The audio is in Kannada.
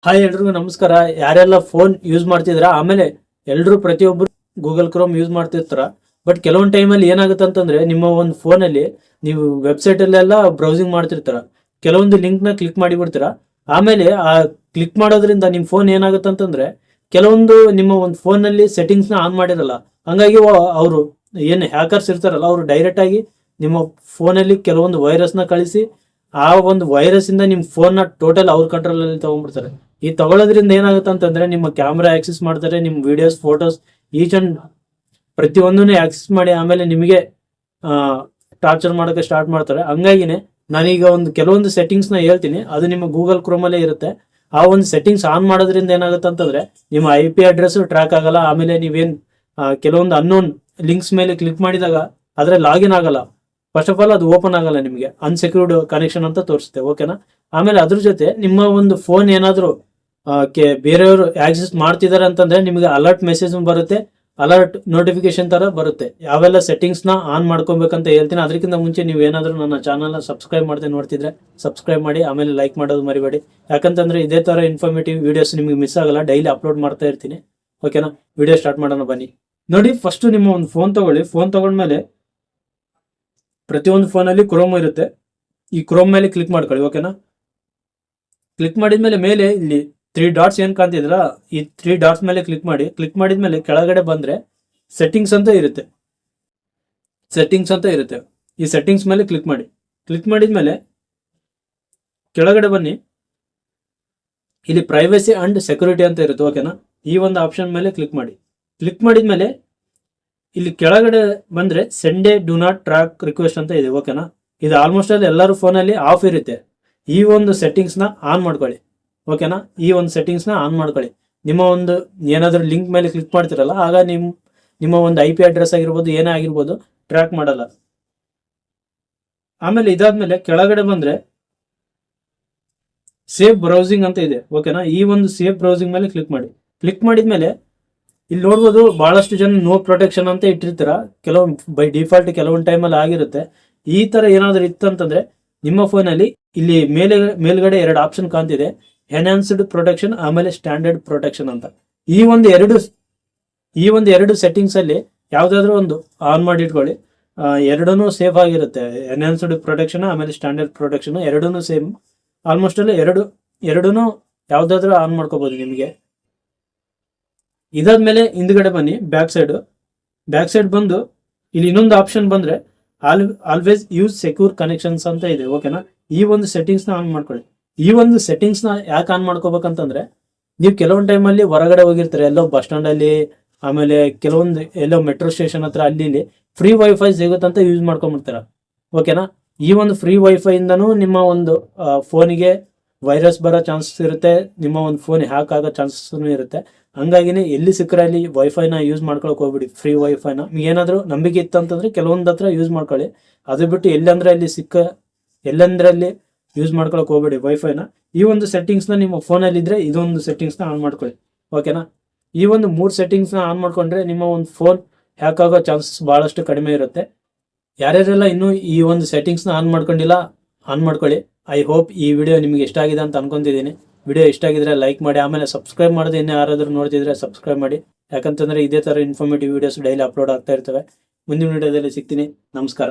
ಹಾಯ್ ಎಲ್ರಿಗೂ ನಮಸ್ಕಾರ. ಯಾರೆಲ್ಲ ಫೋನ್ ಯೂಸ್ ಮಾಡ್ತಿದ್ರ, ಆಮೇಲೆ ಎಲ್ಲರೂ ಪ್ರತಿಯೊಬ್ಬರು ಗೂಗಲ್ ಕ್ರೋಮ್ ಯೂಸ್ ಮಾಡ್ತಿರ್ತಾರ. ಬಟ್ ಕೆಲವೊಂದು ಟೈಮಲ್ಲಿ ಏನಾಗುತ್ತೆ ಅಂತಂದ್ರೆ, ನಿಮ್ಮ ಒಂದು ಫೋನಲ್ಲಿ ನೀವು ವೆಬ್ಸೈಟ್ ಅಲ್ಲೆಲ್ಲ ಬ್ರೌಸಿಂಗ್ ಮಾಡ್ತಿರ್ತಾರ, ಕೆಲವೊಂದು ಲಿಂಕ್ನ ಕ್ಲಿಕ್ ಮಾಡಿ ಬಿಡ್ತೀರಾ. ಆಮೇಲೆ ಆ ಕ್ಲಿಕ್ ಮಾಡೋದ್ರಿಂದ ನಿಮ್ಮ ಫೋನ್ ಏನಾಗುತ್ತೆ ಅಂತಂದ್ರೆ, ಕೆಲವೊಂದು ನಿಮ್ಮ ಒಂದು ಫೋನಲ್ಲಿ ಸೆಟ್ಟಿಂಗ್ಸ್ನ ಆನ್ ಮಾಡಿರಲ್ಲ. ಹಂಗಾಗಿ ಅವರು ಏನು ಹ್ಯಾಕರ್ಸ್ ಇರ್ತಾರಲ್ಲ, ಅವರು ಡೈರೆಕ್ಟ್ ಆಗಿ ನಿಮ್ಮ ಫೋನಲ್ಲಿ ಕೆಲವೊಂದು ವೈರಸ್ನ ಕಳಿಸಿ ಆ ಒಂದು ವೈರಸ್ ಇಂದ ನಿಮ್ಮ ಫೋನ್ನ ಟೋಟಲ್ ಅವ್ರ ಕಂಟ್ರೋಲ್ ಅಲ್ಲಿ ತಗೊಂಡ್ಬಿಡ್ತಾರೆ. ಈ ತಗೊಳ್ಳೋದ್ರಿಂದ ಏನಾಗುತ್ತೆ ಅಂತಂದ್ರೆ, ನಿಮ್ಮ ಕ್ಯಾಮ್ರಾ ಆಕ್ಸೆಸ್ ಮಾಡ್ತಾರೆ, ನಿಮ್ಮ ವಿಡಿಯೋಸ್, ಫೋಟೋಸ್, ಈಚ್ ಅಂಡ್ ಪ್ರತಿಯೊಂದನ್ನು ಆಕ್ಸೆಸ್ ಮಾಡಿ ಆಮೇಲೆ ನಿಮಗೆ ಟಾರ್ಚರ್ ಮಾಡೋಕೆ ಸ್ಟಾರ್ಟ್ ಮಾಡ್ತಾರೆ. ಹಂಗಾಗಿನೇ ನಾನೀಗ ಒಂದು ಕೆಲವೊಂದು ಸೆಟ್ಟಿಂಗ್ಸ್ನ ಹೇಳ್ತೀನಿ, ಅದು ನಿಮ್ಮ ಗೂಗಲ್ ಕ್ರೋಮಲ್ಲೇ ಇರುತ್ತೆ. ಆ ಒಂದು ಸೆಟ್ಟಿಂಗ್ಸ್ ಆನ್ ಮಾಡೋದ್ರಿಂದ ಏನಾಗುತ್ತೆ ಅಂತಂದ್ರೆ, ನಿಮ್ಮ IP ಅಡ್ರೆಸ್ ಟ್ರ್ಯಾಕ್ ಆಗಲ್ಲ. ಆಮೇಲೆ ನೀವೇನು ಕೆಲವೊಂದು ಅನ್ನೋನ್ ಲಿಂಕ್ಸ್ ಮೇಲೆ ಕ್ಲಿಕ್ ಮಾಡಿದಾಗ ಅದ್ರಲ್ಲಿ ಲಾಗಿನ್ ಆಗಲ್ಲ. ಫಸ್ಟ್ ಆಫ್ ಆಲ್ ಅದು ಓಪನ್ ಆಗಲ್ಲ, ನಿಮಗೆ ಅನ್ಸೆಕ್ಯೂರ್ಡ್ ಕನೆಕ್ಷನ್ ಅಂತ ತೋರಿಸುತ್ತೆ. ಓಕೆನಾ. ಆಮೇಲೆ ಅದ್ರ ಜೊತೆ ನಿಮ್ಮ ಒಂದು ಫೋನ್ ಏನಾದರೂ ಬೇರೆಯವರು ಆಕ್ಸೆಸ್ ಮಾಡ್ತಿದ್ದಾರೆ ಅಂತಂದ್ರೆ ನಿಮಗೆ ಅಲರ್ಟ್ ಮೆಸೇಜ್ ಬರುತ್ತೆ, ಅಲರ್ಟ್ ನೋಟಿಫಿಕೇಶನ್ ತರ ಬರುತ್ತೆ. ಯಾವೆಲ್ಲ ಸೆಟ್ಟಿಂಗ್ಸ್ನ ಆನ್ ಮಾಡ್ಕೊಬೇಕಂತ ಹೇಳ್ತೀನಿ. ಅದಕ್ಕಿಂತ ಮುಂಚೆ ನೀವು ಏನಾದರೂ ನನ್ನ ಚಾನಲ್ನ ಸಬ್ಸ್ಕ್ರೈಬ್ ಮಾಡದೆ ನೋಡ್ತಿದ್ರೆ ಸಬ್ಸ್ಕ್ರೈಬ್ ಮಾಡಿ, ಆಮೇಲೆ ಲೈಕ್ ಮಾಡೋದು ಮರಿಬೇಡಿ. ಯಾಕಂತಂದ್ರೆ ಇದೇ ತರ ಇನ್ಫಾರ್ಮೇಟಿವ್ ವಿಡಿಯೋಸ್ ನಿಮಗೆ ಮಿಸ್ ಆಗಲ್ಲ, ಡೈಲಿ ಅಪ್ಲೋಡ್ ಮಾಡ್ತಾ ಇರ್ತೀನಿ. ಓಕೆನಾ. ವಿಡಿಯೋ ಸ್ಟಾರ್ಟ್ ಮಾಡೋಣ ಬನ್ನಿ. ನೋಡಿ, ಫಸ್ಟ್ ನಿಮ್ಮ ಒಂದು ಫೋನ್ ತಗೊಳ್ಳಿ. ಫೋನ್ ತಗೊಂಡ್ಮೇಲೆ ಪ್ರತಿಯೊಂದು ಫೋನಲ್ಲಿ ಕ್ರೋಮ್ ಇರುತ್ತೆ. ಈ ಕ್ರೋಮ್ ಮೇಲೆ ಕ್ಲಿಕ್ ಮಾಡ್ಕೊಳ್ಳಿ. ಓಕೆನಾ. ಕ್ಲಿಕ್ ಮಾಡಿದ್ಮೇಲೆ ಮೇಲೆ ಇಲ್ಲಿ 3 ಡಾಟ್ಸ್ ಏನ್ ಕಾಣ್ತಿದ್ರ, ಈ 3 ಡಾಟ್ಸ್ ಮೇಲೆ ಕ್ಲಿಕ್ ಮಾಡಿ. ಕ್ಲಿಕ್ ಮಾಡಿದ್ಮೇಲೆ ಕೆಳಗಡೆ ಬಂದ್ರೆ ಸೆಟ್ಟಿಂಗ್ಸ್ ಅಂತ ಇರುತ್ತೆ. ಈ ಸೆಟ್ಟಿಂಗ್ಸ್ ಮೇಲೆ ಕ್ಲಿಕ್ ಮಾಡಿ. ಕ್ಲಿಕ್ ಮಾಡಿದ್ಮೇಲೆ ಕೆಳಗಡೆ ಬನ್ನಿ. ಇಲ್ಲಿ ಪ್ರೈವಸಿ ಅಂಡ್ ಸೆಕ್ಯೂರಿಟಿ ಅಂತ ಇರುತ್ತೆ. ಓಕೆನಾ. ಈ ಒಂದು ಆಪ್ಷನ್ ಮೇಲೆ ಕ್ಲಿಕ್ ಮಾಡಿ. ಕ್ಲಿಕ್ ಮಾಡಿದ್ಮೇಲೆ ಇಲ್ಲಿ ಕೆಳಗಡೆ ಬಂದ್ರೆ send do not track request ಅಂತ ಇದೆ. ಓಕೆನಾ. ಇದು ಆಲ್ಮೋಸ್ಟ್ ಅಲ್ಲಿ ಎಲ್ಲರೂ ಫೋನಲ್ಲಿ ಆಫ್ ಇರುತ್ತೆ. ಈ ಒಂದು ಸೆಟ್ಟಿಂಗ್ಸ್ನ ಆನ್ ಮಾಡ್ಕೊಳ್ಳಿ. ಓಕೆನಾ. ಈ ಒಂದು ಸೆಟ್ಟಿಂಗ್ಸ್ನ ಆನ್ ಮಾಡ್ಕೊಳ್ಳಿ. ನಿಮ್ಮ ಒಂದು ಏನಾದರೂ ಲಿಂಕ್ ಮೇಲೆ ಕ್ಲಿಕ್ ಮಾಡ್ತಿರಲ್ಲ, ಆಗ ನಿಮ್ಮ ಒಂದು IP ಅಡ್ರೆಸ್ ಆಗಿರ್ಬೋದು, ಏನೇ ಆಗಿರ್ಬೋದು, ಟ್ರ್ಯಾಕ್ ಮಾಡಲ್ಲ. ಆಮೇಲೆ ಇದಾದ್ಮೇಲೆ ಕೆಳಗಡೆ ಬಂದ್ರೆ ಸೇಫ್ ಬ್ರೌಸಿಂಗ್ ಅಂತ ಇದೆ. ಓಕೆನಾ. ಈ ಒಂದು ಸೇಫ್ ಬ್ರೌಸಿಂಗ್ ಮೇಲೆ ಕ್ಲಿಕ್ ಮಾಡಿ. ಕ್ಲಿಕ್ ಮಾಡಿದ್ಮೇಲೆ ಇಲ್ಲಿ ನೋಡ್ಬೋದು, ಬಹಳಷ್ಟು ಜನ ನೋ ಪ್ರೊಟೆಕ್ಷನ್ ಅಂತ ಇಟ್ಟಿರ್ತೀರ. ಬೈ ಡಿಫಾಲ್ಟ್ ಕೆಲವೊಂದು ಟೈಮಲ್ಲಿ ಆಗಿರುತ್ತೆ. ಈ ತರ ಏನಾದರೂ ಇತ್ತಂತಂದ್ರೆ ನಿಮ್ಮ ಫೋನಲ್ಲಿ ಇಲ್ಲಿ ಮೇಲ್ಗಡೆ 2 ಆಪ್ಷನ್ ಕಾಣ್ತಿದೆ, ಎನ್ಹಾನ್ಸ್ಡ್ ಪ್ರೊಟೆಕ್ಷನ್ ಆಮೇಲೆ ಸ್ಟ್ಯಾಂಡರ್ಡ್ ಪ್ರೊಟೆಕ್ಷನ್ ಅಂತ. ಈ ಒಂದು ಎರಡು ಸೆಟ್ಟಿಂಗ್ಸ್ ಅಲ್ಲಿ ಯಾವ್ದಾದ್ರು ಒಂದು ಆನ್ ಮಾಡಿ ಇಟ್ಕೊಳ್ಳಿ. ಎರಡೂ ಸೇಫ್ ಆಗಿರುತ್ತೆ. ಎನ್ಹಾನ್ಸ್ಡ್ ಪ್ರೊಟೆಕ್ಷನ್ ಆಮೇಲೆ ಸ್ಟ್ಯಾಂಡರ್ಡ್ ಪ್ರೊಟೆಕ್ಷನ್ ಎರಡೂ ಸೇಮ್. ಆಲ್ಮೋಸ್ಟ್ ಅಲ್ಲಿ ಎರಡೂ ಯಾವ್ದಾದ್ರು ಆನ್ ಮಾಡ್ಕೋಬಹುದು ನಿಮಗೆ. ಇದಾದ್ಮೇಲೆ ಹಿಂದ್ಗಡೆ ಬನ್ನಿ, ಬ್ಯಾಕ್ ಸೈಡ್ ಬಂದು ಇಲ್ಲಿ ಇನ್ನೊಂದು ಆಪ್ಷನ್ ಬಂದ್ರೆ ಆಲ್ವೇಸ್ ಯೂಸ್ ಸೆಕ್ಯೂರ್ ಕನೆಕ್ಷನ್ಸ್ ಅಂತ ಇದೆ. ಓಕೆನಾ. ಈ ಒಂದು ಸೆಟ್ಟಿಂಗ್ಸ್ನ ಆನ್ ಮಾಡ್ಕೊಳ್ಳಿ. ಈ ಒಂದು ಸೆಟ್ಟಿಂಗ್ಸ್ನ ಯಾಕೆ ಆನ್ ಮಾಡ್ಕೋಬೇಕಂತಂದ್ರೆ, ನೀವು ಕೆಲವೊಂದು ಟೈಮಲ್ಲಿ ಹೊರಗಡೆ ಹೋಗಿರ್ತಾರೆ, ಎಲ್ಲೋ ಬಸ್ ಸ್ಟ್ಯಾಂಡ್ ಅಲ್ಲಿ, ಆಮೇಲೆ ಕೆಲವೊಂದು ಎಲ್ಲೋ ಮೆಟ್ರೋ ಸ್ಟೇಷನ್ ಹತ್ರ ಅಲ್ಲಿ ಫ್ರೀ ವೈಫೈ ಸಿಗುತ್ತಂತ ಯೂಸ್ ಮಾಡ್ಕೊಂಡ್ಬಿಡ್ತಾರ. ಓಕೆನಾ. ಈ ಒಂದು ಫ್ರೀ ವೈಫೈ ಇಂದನೂ ನಿಮ್ಮ ಒಂದು ಫೋನಿಗೆ ವೈರಸ್ ಬರೋ ಚಾನ್ಸಸ್ ಇರುತ್ತೆ, ನಿಮ್ಮ ಒಂದು ಫೋನ್ ಹ್ಯಾಕ್ ಆಗೋ ಚಾನ್ಸಸ್ ಇರುತ್ತೆ. ಹಂಗಾಗಿನೇ ಎಲ್ಲಿ ಸಿಕ್ಕರೆ ಅಲ್ಲಿ ವೈಫೈನ ಯೂಸ್ ಮಾಡ್ಕೊಳಕ್ ಹೋಗ್ಬಿಡಿ. ಫ್ರೀ ವೈಫೈನ ಏನಾದರೂ ನಂಬಿಕೆ ಇತ್ತಂತಂದ್ರೆ ಕೆಲವೊಂದು ಹತ್ರ ಯೂಸ್ ಮಾಡ್ಕೊಳ್ಳಿ. ಅದು ಬಿಟ್ಟು ಎಲ್ಲಂದ್ರೆ ಅಲ್ಲಿ ಯೂಸ್ ಮಾಡ್ಕೊಳಕ್ ಹೋಗ್ಬೇಡಿ ವೈಫೈನ. ಈ ಒಂದು ಸೆಟ್ಟಿಂಗ್ಸ್ನ ನಿಮ್ಮ ಫೋನಲ್ಲಿ ಇದ್ರೆ ಇದೊಂದು ಸೆಟ್ಟಿಂಗ್ಸ್ನ ಆನ್ ಮಾಡ್ಕೊಳ್ಳಿ. ಓಕೆನಾ. ಈ ಒಂದು 3 ಸೆಟ್ಟಿಂಗ್ಸ್ನ ಆನ್ ಮಾಡ್ಕೊಂಡ್ರೆ ನಿಮ್ಮ ಒಂದು ಫೋನ್ ಹ್ಯಾಕ್ ಆಗೋ ಚಾನ್ಸಸ್ ಬಹಳಷ್ಟು ಕಡಿಮೆ ಇರುತ್ತೆ. ಯಾರ್ಯಾರೆಲ್ಲ ಇನ್ನೂ ಈ ಒಂದು ಸೆಟ್ಟಿಂಗ್ಸ್ನ ಆನ್ ಮಾಡ್ಕೊಂಡಿಲ್ಲ, ಆನ್ ಮಾಡ್ಕೊಳ್ಳಿ. ಐ ಹೋಪ್ ಈ ವಿಡಿಯೋ ನಿಮಗೆ ಇಷ್ಟ ಆಗಿದೆ ಅಂತ ಅನ್ಕೊಂತಿದ್ದೀನಿ. ವಿಡಿಯೋ ಇಷ್ಟ ಆಗಿದ್ರೆ ಲೈಕ್ ಮಾಡಿ, ಆಮೇಲೆ ಸಬ್ಸ್ಕ್ರೈಬ್ ಮಾಡೋದು ಇನ್ನೂ ಯಾರಾದರೂ ನೋಡ್ತಿದ್ರೆ ಸಬ್ಸ್ಕ್ರೈಬ್ ಮಾಡಿ. ಯಾಕಂತಂದ್ರೆ ಇದೇ ತರ ಇನ್ಫಾರ್ಮೇಟಿವ್ ವಿಡಿಯೋಸ್ ಡೈಲಿ ಅಪ್ಲೋಡ್ ಆಗ್ತಾ ಇರ್ತವೆ. ಮುಂದಿನ ವಿಡಿಯೋದಲ್ಲಿ ಸಿಗ್ತೀನಿ. ನಮಸ್ಕಾರ.